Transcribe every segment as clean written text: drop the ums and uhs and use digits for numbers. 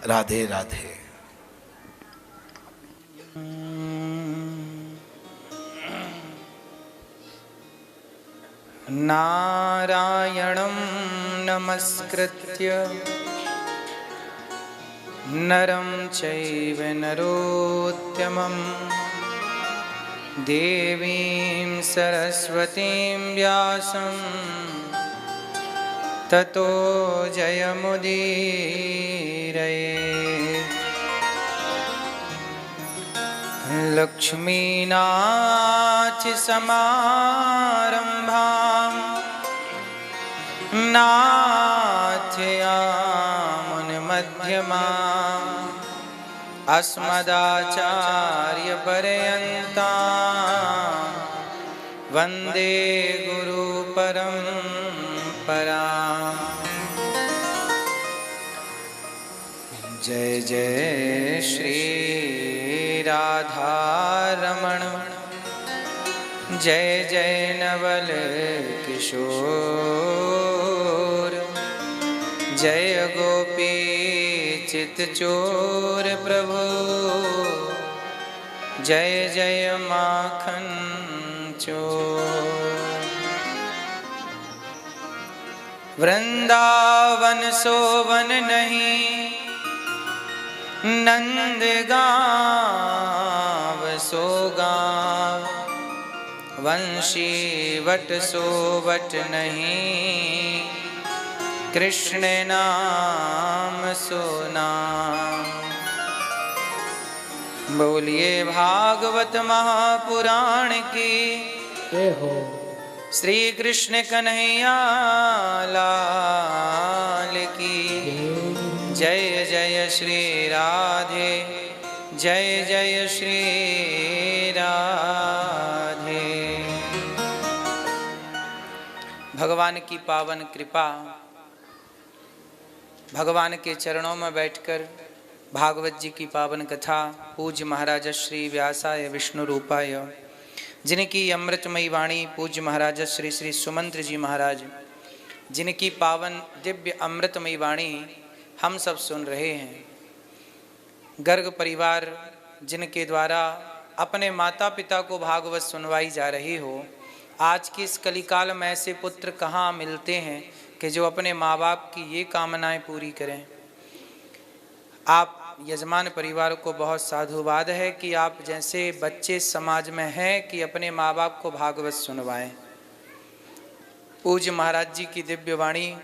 राधे राधे। नारायणं नमस्कृत्य नरं चैव नरोत्तमं देवीं सरस्वतीं व्यासं ततो जयमुदीरये। लक्ष्मीनाथसमारम्भां नाथयामुनमध्यमाम् अस्मदाचार्यपर्यन्तां वन्दे गुरुपरम्पराम्। जय जय श्री राधारमण, जय जय नवल किशोर, जय गोपी चितचोर प्रभु, जय जय माखन चोर। वृंदावन सोवन नहीं नंद गाँव सो गाँव, वंशी वट सो वट नहीं, कृष्ण नाम सो नाम। बोलिए भागवत महापुराण की हो। श्री कृष्ण कन्हैया लाल की जय। जय श्री राधे, जय जय श्री राधे। भगवान की पावन कृपा, भगवान के चरणों में बैठकर भागवत जी की पावन कथा पूज्य महाराज श्री व्यासाय विष्णु रूपाय, जिनकी अमृतमयी वाणी पूज्य महाराज श्री श्री सुमंत्र जी महाराज, जिनकी पावन दिव्य अमृतमयी वाणी हम सब सुन रहे हैं। गर्ग परिवार जिनके द्वारा अपने माता पिता को भागवत सुनवाई जा रही हो, आज के इस कलिकाल में ऐसे पुत्र कहाँ मिलते हैं कि जो अपने माँ बाप की ये कामनाएं पूरी करें। आप यजमान परिवार को बहुत साधुवाद है कि आप जैसे बच्चे समाज में हैं कि अपने माँ बाप को भागवत सुनवाएं। पूज्य महाराज जी की दिव्य वाणी,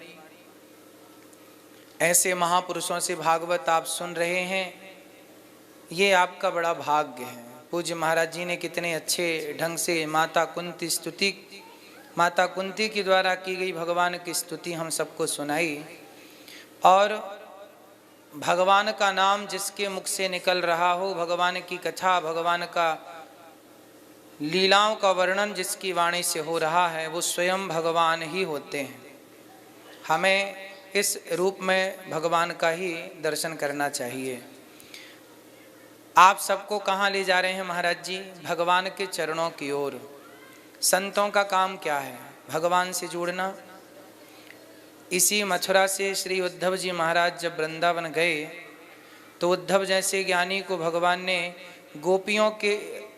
ऐसे महापुरुषों से भागवत आप सुन रहे हैं, ये आपका बड़ा भाग्य है। पूज्य महाराज जी ने कितने अच्छे ढंग से माता कुंती स्तुति, माता कुंती के द्वारा की गई भगवान की स्तुति हम सबको सुनाई। और भगवान का नाम जिसके मुख से निकल रहा हो, भगवान की कथा, भगवान का लीलाओं का वर्णन जिसकी वाणी से हो रहा है, वो स्वयं भगवान ही होते हैं। हमें इस रूप में भगवान का ही दर्शन करना चाहिए। आप सबको कहाँ ले जा रहे हैं महाराज जी? भगवान के चरणों की ओर। संतों का काम क्या है? भगवान से जुड़ना। इसी मथुरा से श्री उद्धव जी महाराज जब वृंदावन गए तो उद्धव जैसे ज्ञानी को भगवान ने गोपियों के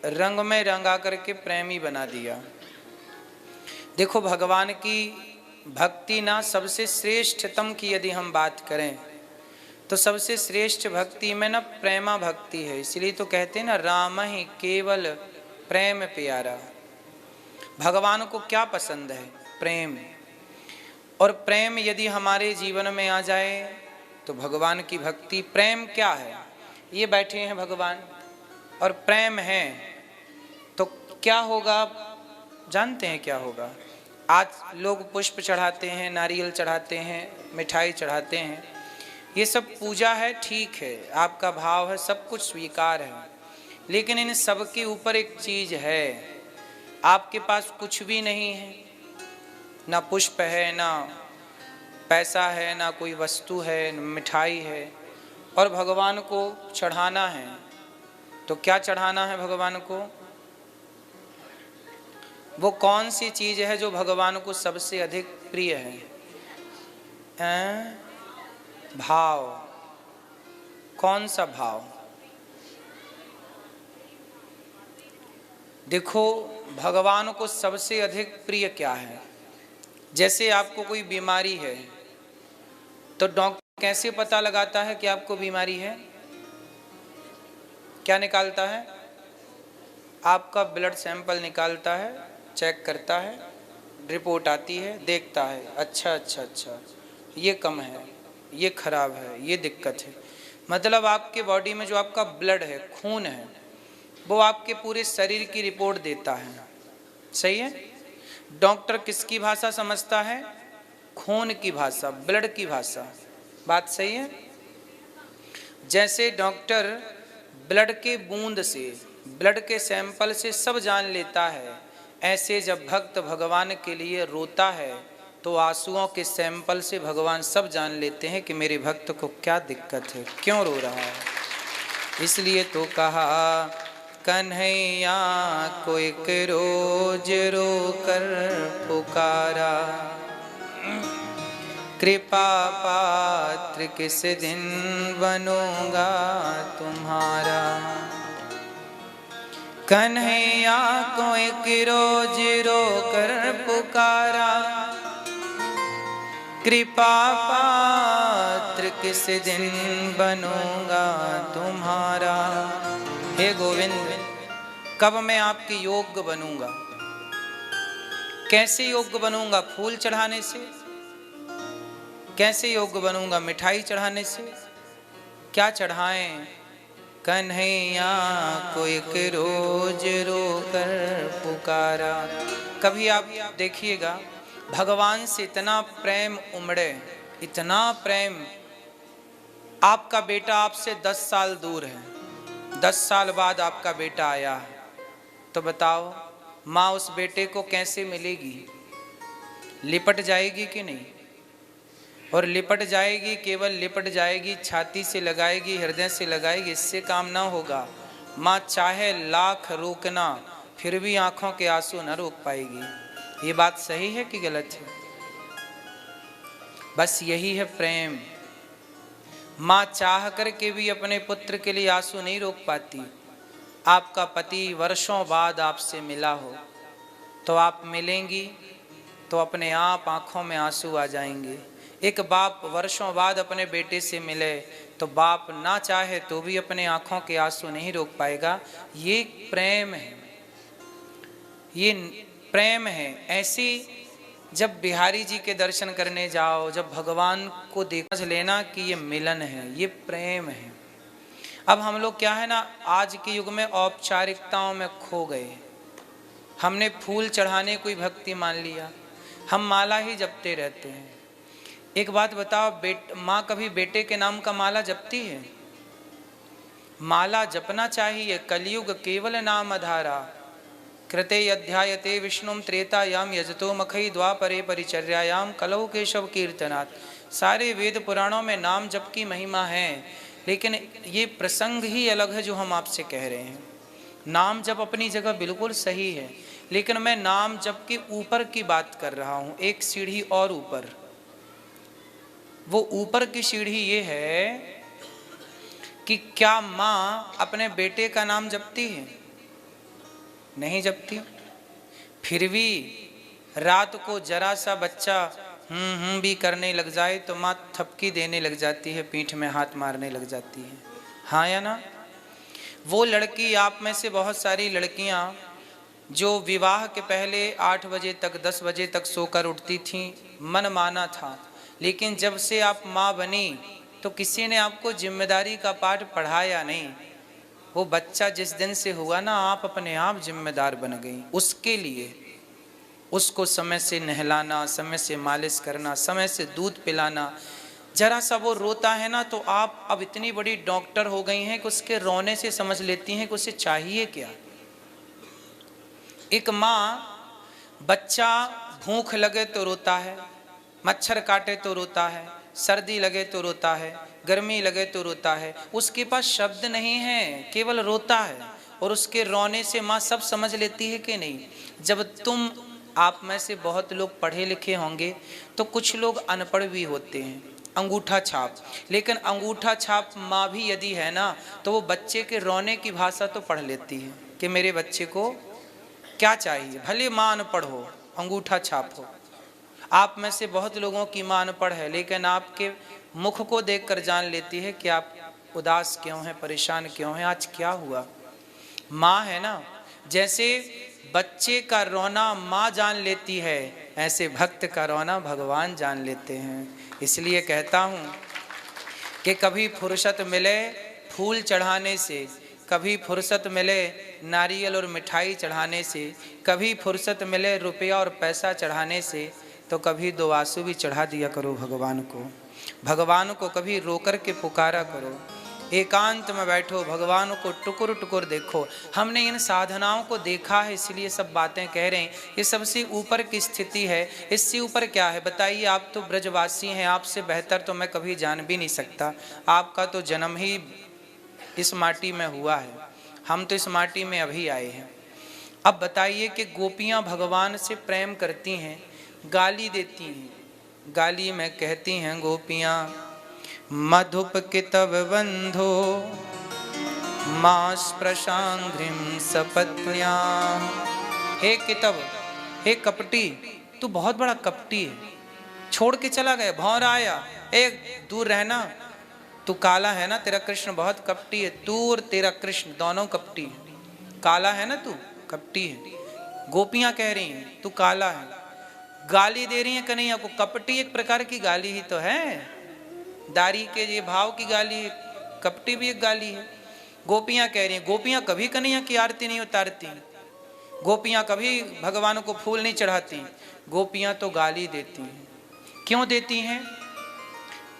रंग में रंगा करके प्रेमी बना दिया। देखो, भगवान की भक्ति ना सबसे श्रेष्ठतम की यदि हम बात करें तो सबसे श्रेष्ठ भक्ति में ना प्रेमा भक्ति है। इसलिए तो कहते हैं ना, राम ही केवल प्रेम प्यारा। भगवान को क्या पसंद है? प्रेम। और प्रेम यदि हमारे जीवन में आ जाए तो भगवान की भक्ति। प्रेम क्या है? ये बैठे हैं भगवान और प्रेम है तो क्या होगा? जानते हैं क्या होगा? आज लोग पुष्प चढ़ाते हैं, नारियल चढ़ाते हैं, मिठाई चढ़ाते हैं, ये सब पूजा है, ठीक है, आपका भाव है, सब कुछ स्वीकार है। लेकिन इन सब के ऊपर एक चीज है, आपके पास कुछ भी नहीं है, ना पुष्प है, ना पैसा है, ना कोई वस्तु है, ना मिठाई है, और भगवान को चढ़ाना है। तो क्या चढ़ाना है भगवान को? वो कौन सी चीज है जो भगवान को सबसे अधिक प्रिय है? भाव। कौन सा भाव? देखो, भगवान को सबसे अधिक प्रिय क्या है? जैसे आपको कोई बीमारी है तो डॉक्टर कैसे पता लगाता है कि आपको बीमारी है? क्या निकालता है? आपका ब्लड सैंपल निकालता है, चेक करता है, रिपोर्ट आती है, देखता है, अच्छा अच्छा अच्छा ये कम है, ये खराब है, ये दिक्कत है। मतलब आपके बॉडी में जो आपका ब्लड है, खून है, वो आपके पूरे शरीर की रिपोर्ट देता है। सही है? डॉक्टर किसकी भाषा समझता है? खून की भाषा, ब्लड की भाषा। बात सही है? जैसे डॉक्टर ब्लड के बूंद से, ब्लड के सैंपल से सब जान लेता है, ऐसे जब भक्त भगवान के लिए रोता है तो आंसुओं के सैंपल से भगवान सब जान लेते हैं कि मेरे भक्त को क्या दिक्कत है, क्यों रो रहा है। इसलिए तो कहा, कन्हैया को एक रोज रो कर पुकारा, कृपा पात्र किस दिन बनूंगा तुम्हारा। कन्हैया को एक रोज रो कर पुकारा, कृपा पात्र किस दिन बनूंगा तुम्हारा। हे गोविंद, कब मैं आपके योग्य बनूंगा? कैसे योग्य बनूंगा? फूल चढ़ाने से? कैसे योग्य बनूंगा? मिठाई चढ़ाने से? क्या चढ़ाएं? कन्हैया को एक रोज रो कर पुकारा। कभी आप देखिएगा, भगवान से इतना प्रेम उमड़े, इतना प्रेम। आपका बेटा आपसे 10 साल दूर है, 10 साल बाद आपका बेटा आया है, तो बताओ माँ उस बेटे को कैसे मिलेगी? लिपट जाएगी कि नहीं? और लिपट जाएगी, केवल लिपट जाएगी, छाती से लगाएगी, हृदय से लगाएगी, इससे काम ना होगा। माँ चाहे लाख रोकना, फिर भी आंखों के आंसू न रोक पाएगी। ये बात सही है कि गलत है? बस यही है प्रेम। माँ चाह करके भी अपने पुत्र के लिए आंसू नहीं रोक पाती। आपका पति वर्षों बाद आपसे मिला हो तो आप मिलेंगी तो अपने आप आंखों में आंसू आ जाएंगे। एक बाप वर्षों बाद अपने बेटे से मिले तो बाप ना चाहे तो भी अपने आंखों के आंसू नहीं रोक पाएगा। ये प्रेम है, ये प्रेम है। ऐसी जब बिहारी जी के दर्शन करने जाओ, जब भगवान को देख लेना कि ये मिलन है, ये प्रेम है। अब हम लोग क्या है ना, आज के युग में औपचारिकताओं में खो गए। हमने फूल चढ़ाने कोई भक्ति मान लिया, हम माला ही जपते रहते हैं। एक बात बताओ, माँ कभी बेटे के नाम का माला जपती है? माला जपना चाहिए। कलयुग केवल नाम आधारा, कृते अध्यायते विष्णुम त्रेतायाम यजतो मखई द्वापरे परिचर्यायाम कलौ केशव कीर्तनात्। सारे वेद पुराणों में नाम जप की महिमा है, लेकिन ये प्रसंग ही अलग है जो हम आपसे कह रहे हैं। नाम जप अपनी जगह बिल्कुल सही है, लेकिन मैं नाम जप के ऊपर की बात कर रहा हूँ, एक सीढ़ी और ऊपर। वो ऊपर की सीढ़ी ये है कि क्या माँ अपने बेटे का नाम जपती है? नहीं जपती। फिर भी रात को जरा सा बच्चा भी करने लग जाए तो माँ थपकी देने लग जाती है, पीठ में हाथ मारने लग जाती है। हाँ या ना? वो लड़की, आप में से बहुत सारी लड़कियां जो विवाह के पहले 8 बजे तक 10 बजे तक सोकर उठती थीं, मन माना था, लेकिन जब से आप माँ बनी तो किसी ने आपको जिम्मेदारी का पाठ पढ़ाया नहीं। वो बच्चा जिस दिन से हुआ ना, आप अपने आप जिम्मेदार बन गई उसके लिए। उसको समय से नहलाना, समय से मालिश करना, समय से दूध पिलाना। जरा सा वो रोता है ना तो आप अब इतनी बड़ी डॉक्टर हो गई हैं कि उसके रोने से समझ लेती हैं कि उसे चाहिए क्या। एक माँ, बच्चा भूख लगे तो रोता है, मच्छर काटे तो रोता है, सर्दी लगे तो रोता है, गर्मी लगे तो रोता है। उसके पास शब्द नहीं है, केवल रोता है। और उसके रोने से माँ सब समझ लेती है कि नहीं। जब आप में से बहुत लोग पढ़े लिखे होंगे तो कुछ लोग अनपढ़ भी होते हैं। अंगूठा छाप। लेकिन अंगूठा छाप माँ भी यदि है ना, तो वो बच्चे के रोने की भाषा तो पढ़ लेती है कि मेरे बच्चे को क्या चाहिए। भले माँ अनपढ़ हो, अंगूठा छाप हो। आप में से बहुत लोगों की माँ अनपढ़ है, लेकिन आपके मुख को देखकर जान लेती है कि आप उदास क्यों हैं, परेशान क्यों हैं, आज क्या हुआ। माँ है ना, जैसे बच्चे का रोना माँ जान लेती है, ऐसे भक्त का रोना भगवान जान लेते हैं। इसलिए कहता हूँ कि कभी फुर्सत मिले फूल चढ़ाने से, कभी फुर्सत मिले नारियल और मिठाई चढ़ाने से, कभी फुर्सत मिले रुपया और पैसा चढ़ाने से, तो कभी दो आंसू भी चढ़ा दिया करो भगवान को। भगवान को कभी रोकर के पुकारा करो। एकांत में बैठो, भगवान को टुकुर टुकुर देखो। हमने इन साधनाओं को देखा है, इसलिए सब बातें कह रहे हैं। ये सबसे ऊपर की स्थिति है, इससे ऊपर क्या है बताइए। आप तो ब्रजवासी हैं, आपसे बेहतर तो मैं कभी जान भी नहीं सकता। आपका तो जन्म ही इस माटी में हुआ है, हम तो इस माटी में अभी आए हैं। अब बताइए कि गोपियाँ भगवान से प्रेम करती हैं, गाली देती हैं। गाली में कहती हैं गोपियाँ, मधुप कितव बंधो मास प्रशांघ्रिम सपत्न्या। हे कितव, हे कपटी, तू बहुत बड़ा कपटी है, छोड़ के चला गया, भौंरा आया। एक दूर रहना, तू काला है ना, तेरा कृष्ण बहुत कपटी है। तू और तेरा कृष्ण दोनों कपटी है। काला है ना तू, कपटी है। गोपियां कह रही हैं तू काला है, गाली दे रही है कन्हैया को। कपटी एक प्रकार की गाली ही तो है, दारी के ये भाव की गाली है, कपटी भी एक गाली है। गोपियां कह रही हैं, गोपियां कभी कन्हैया की आरती नहीं उतारती, गोपियां कभी भगवान को फूल नहीं चढ़ाती, गोपियां तो गाली देती हैं। क्यों देती हैं?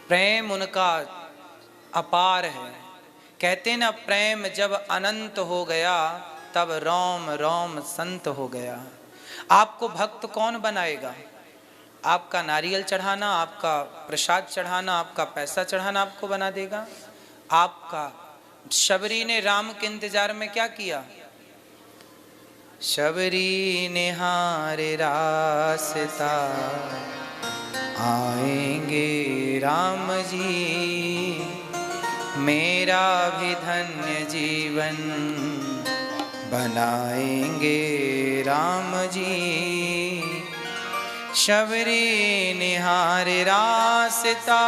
प्रेम उनका अपार है। कहते ना, प्रेम जब अनंत हो गया तब रोम रोम संत हो गया। आपको भक्त कौन बनाएगा? आपका नारियल चढ़ाना, आपका प्रसाद चढ़ाना, आपका पैसा चढ़ाना आपको बना देगा? आपका शबरी ने राम के इंतजार में क्या किया? शबरी निहारे रास्ता आएंगे राम जी, मेरा भी धन्य जीवन बनाएंगे राम जी। शबरी निहारे रास्ता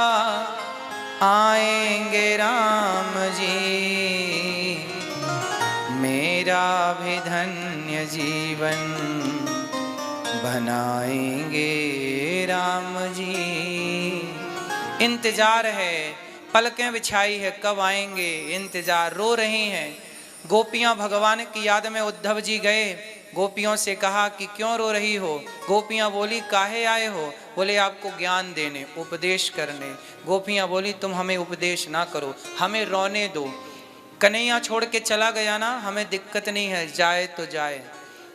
आएंगे राम जी, मेरा भी धन्य जीवन बनाएंगे राम जी। इंतजार है, पलकें बिछाई है, कब आएंगे, इंतजार। रो रही हैं गोपियां भगवान की याद में। उद्धव जी गए, गोपियों से कहा कि क्यों रो रही हो? गोपियां बोली काहे आए हो? बोले आपको ज्ञान देने, उपदेश करने। गोपियां बोली तुम हमें उपदेश ना करो, हमें रोने दो। कन्हैया छोड़ के चला गया ना, हमें दिक्कत नहीं है, जाए तो जाए,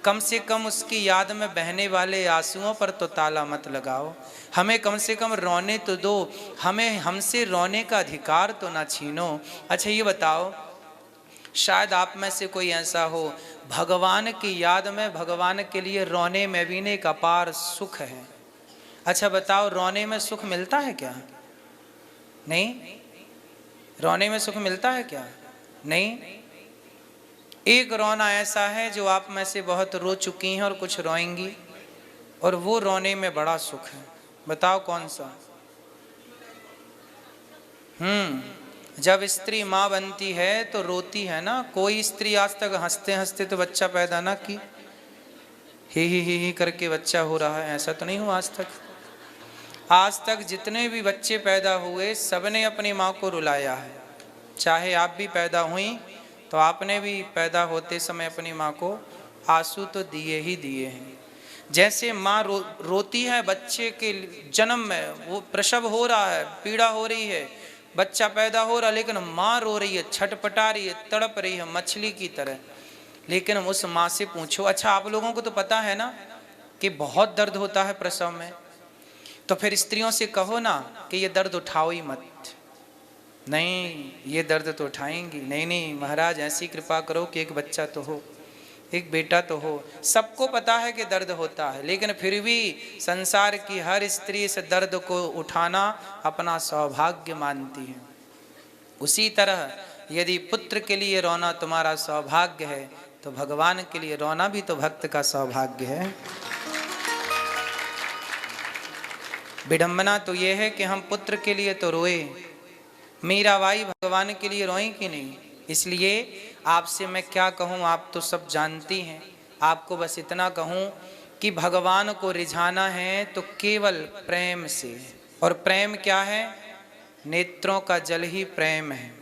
कम से कम उसकी याद में बहने वाले आंसुओं पर तो ताला मत लगाओ, हमें कम से कम रोने तो दो, हमें हमसे रोने का अधिकार तो ना छीनो। अच्छा ये बताओ, शायद आप में से कोई ऐसा हो, भगवान की याद में, भगवान के लिए रोने में भी एक अपार सुख है। अच्छा बताओ, रोने में सुख मिलता है क्या? नहीं। रोने में सुख मिलता है क्या? नहीं। एक रोना ऐसा है जो आप में से बहुत रो चुकी हैं और कुछ रोएंगी, और वो रोने में बड़ा सुख है। बताओ कौन सा? जब स्त्री माँ बनती है तो रोती है ना। कोई स्त्री आज तक हंसते हंसते तो बच्चा पैदा ना की, ही करके बच्चा हो रहा है, ऐसा तो नहीं हुआ आज तक। आज तक जितने भी बच्चे पैदा हुए सबने अपनी माँ को रुलाया है। चाहे आप भी पैदा हुई तो आपने भी पैदा होते समय अपनी माँ को आंसू तो दिए ही दिए हैं। जैसे माँ रोती है बच्चे के जन्म में, वो प्रसव हो रहा है, पीड़ा हो रही है, बच्चा पैदा हो रहा है, लेकिन माँ रो रही है, छटपटा रही है, तड़प रही है मछली की तरह। लेकिन उस माँ से पूछो, अच्छा आप लोगों को तो पता है ना कि बहुत दर्द होता है प्रसव में, तो फिर स्त्रियों से कहो ना कि ये दर्द उठाओ ही मत। नहीं, ये दर्द तो उठाएंगी। नहीं महाराज, ऐसी कृपा करो कि एक बच्चा तो हो। एक बेटा तो हो। सबको पता है कि दर्द होता है, लेकिन फिर भी संसार की हर स्त्री इस दर्द को उठाना अपना सौभाग्य मानती है। उसी तरह यदि पुत्र के लिए रोना तुम्हारा सौभाग्य है, तो भगवान के लिए रोना भी तो भक्त का सौभाग्य है। विडंबना तो यह है कि हम पुत्र के लिए तो रोए, मीराबाई भगवान के लिए रोई कि नहीं। इसलिए आपसे मैं क्या कहूँ, आप तो सब जानती हैं। आपको बस इतना कहूँ कि भगवान को रिझाना है तो केवल प्रेम से। और प्रेम क्या है? नेत्रों का जल ही प्रेम है।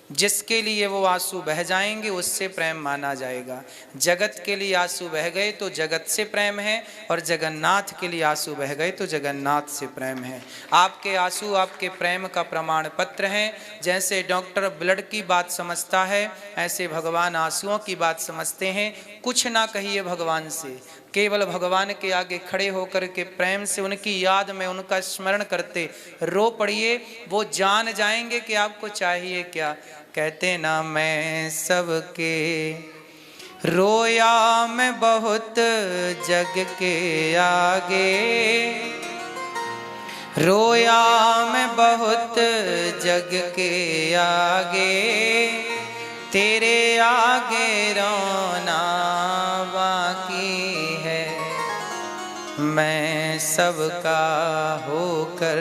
जिसके लिए वो आंसू बह जाएंगे उससे प्रेम माना जाएगा। जगत के लिए आंसू बह गए तो जगत से प्रेम है, और जगन्नाथ के लिए आंसू बह गए तो जगन्नाथ से प्रेम है। आपके आंसू आपके प्रेम का प्रमाण पत्र हैं। जैसे डॉक्टर ब्लड की बात समझता है, ऐसे भगवान आंसुओं की बात समझते हैं। कुछ ना कहिए भगवान से, केवल भगवान के आगे खड़े होकर के प्रेम से उनकी याद में उनका स्मरण करते रो पड़िए। वो जान जाएंगे कि आपको चाहिए क्या। कहते ना, मैं सबके रोया मैं बहुत जग के आगे, रोया मैं बहुत जग के आगे, तेरे आगे रोना बाकी है। मैं सबका होकर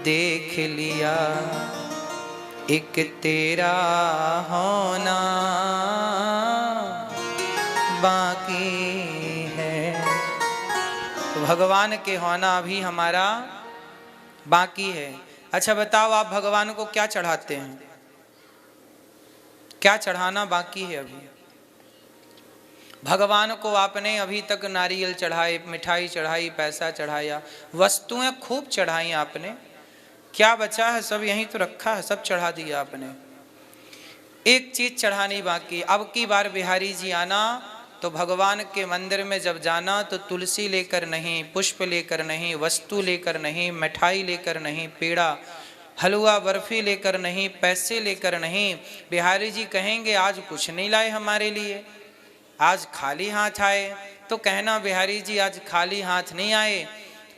देख लिया, एक तेरा होना बाकी है। तो भगवान के होना भी हमारा बाकी है। अच्छा बताओ, आप भगवान को क्या चढ़ाते हैं? क्या चढ़ाना बाकी है अभी? भगवान को आपने अभी तक नारियल चढ़ाए, मिठाई चढ़ाई, पैसा चढ़ाया, वस्तुएं खूब चढ़ाई आपने। क्या बचा है? सब यहीं तो रखा है, सब चढ़ा दिया आपने। एक चीज चढ़ानी बाकी। अब की बार बिहारी जी आना तो भगवान के मंदिर में जब जाना तो तुलसी लेकर नहीं, पुष्प लेकर नहीं, वस्तु लेकर नहीं, मिठाई लेकर नहीं, पेड़ा हलवा बर्फी लेकर नहीं, पैसे लेकर नहीं। बिहारी जी कहेंगे आज कुछ नहीं लाए हमारे लिए, आज खाली हाथ आए। तो कहना, बिहारी जी आज खाली हाथ नहीं आए,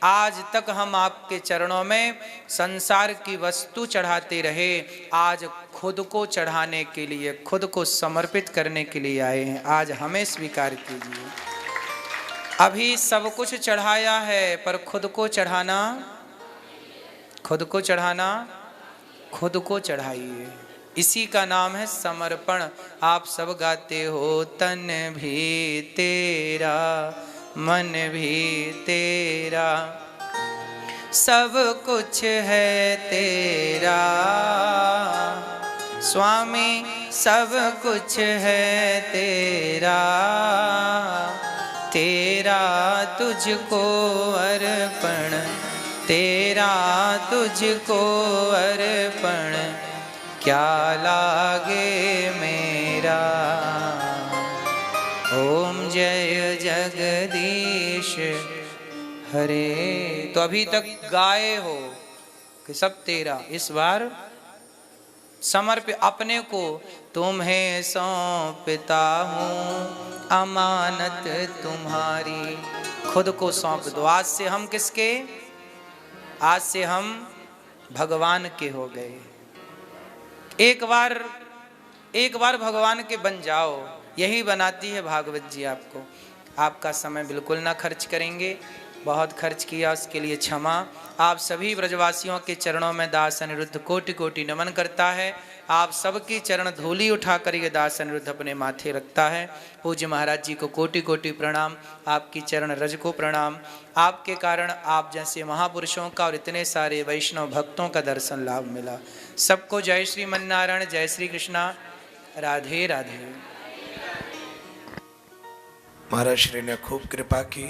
आज तक हम आपके चरणों में संसार की वस्तु चढ़ाते रहे, आज खुद को चढ़ाने के लिए, खुद को समर्पित करने के लिए आए हैं। आज हमें स्वीकार कीजिए। अभी सब कुछ चढ़ाया है, पर खुद को चढ़ाना, खुद को चढ़ाना, खुद को चढ़ाइए। इसी का नाम है समर्पण। आप सब गाते हो, तन भी तेरा मन भी तेरा, सब कुछ है तेरा स्वामी, सब कुछ है तेरा, तेरा तुझको अर्पण, तेरा तुझको अर्पण, क्या लागे मेरा। ओम जय जगदीश हरे। तो अभी तक गाए हो कि सब तेरा, इस बार समर्पित अपने को तुम्हें सौंपता हूँ, अमानत तुम्हारी, खुद को सौंप दो। आज से हम किसके? आज से हम भगवान के हो गए। एक बार भगवान के बन जाओ। यही बनाती है भागवत जी आपको। आपका समय बिल्कुल ना खर्च करेंगे, बहुत खर्च किया उसके लिए क्षमा। आप सभी ब्रजवासियों के चरणों में दास अनिरुद्ध कोटि कोटि नमन करता है। आप सबकी चरण धूली उठाकर ये दास अनिरुद्ध अपने माथे रखता है। पूज्य महाराज जी को कोटि कोटि प्रणाम, आपकी चरण रज को प्रणाम। आपके कारण आप जैसे महापुरुषों का और इतने सारे वैष्णव भक्तों का दर्शन लाभ मिला। सबको जय श्री मन्नारायण, जय श्री कृष्णा, राधे राधे। महाराज श्री ने खूब कृपा की।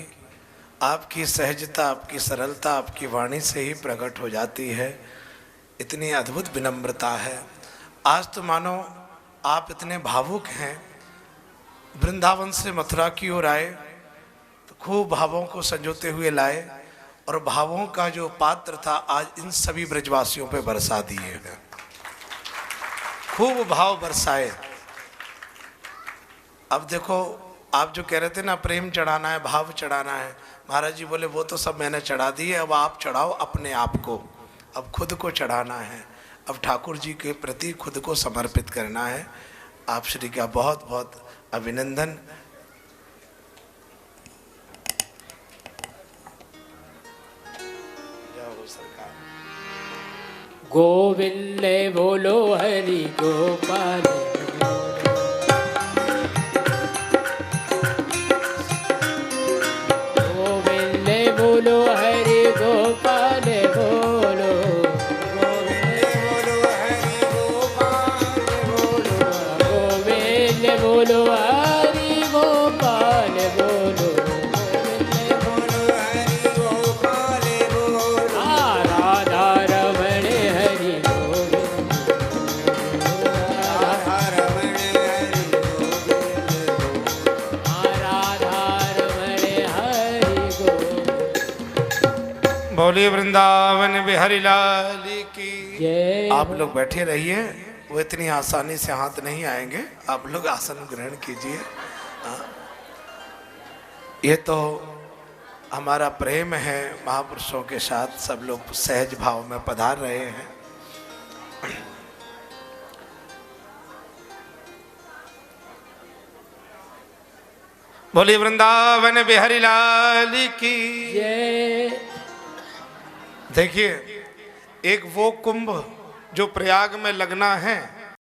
आपकी सहजता, आपकी सरलता आपकी वाणी से ही प्रकट हो जाती है। इतनी अद्भुत विनम्रता है। आज तो मानो आप इतने भावुक हैं। वृंदावन से मथुरा की ओर आए तो खूब भावों को संजोते हुए लाए, और भावों का जो पात्र था आज इन सभी ब्रजवासियों पे बरसा दिए हैं। खूब भाव बरसाए। अब देखो, आप जो कह रहे थे ना प्रेम चढ़ाना है, भाव चढ़ाना है, महाराज जी बोले वो तो सब मैंने चढ़ा दिए, अब आप चढ़ाओ अपने आप को, अब खुद को चढ़ाना है, अब ठाकुर जी के प्रति खुद को समर्पित करना है। आप श्री का बहुत बहुत अभिनंदन। गोविंद बोलो हरि गोपाल, गोविंद बोलो हरि गोपाल बोलो, गोविंद बोलो हरि गोपाल बोलो, राधा रमण हरि बोलिए वृंदावन बिहारी लाल की। जय। आप लोग बैठे रहिए, वो इतनी आसानी से हाथ नहीं आएंगे, आप लोग आसन ग्रहण कीजिए। ये तो हमारा प्रेम है महापुरुषों के साथ, सब लोग सहज भाव में पधार रहे हैं। बोलिए वृंदावन बिहारी लाल की। जय। देखिए, एक वो कुंभ जो प्रयाग में लगना है,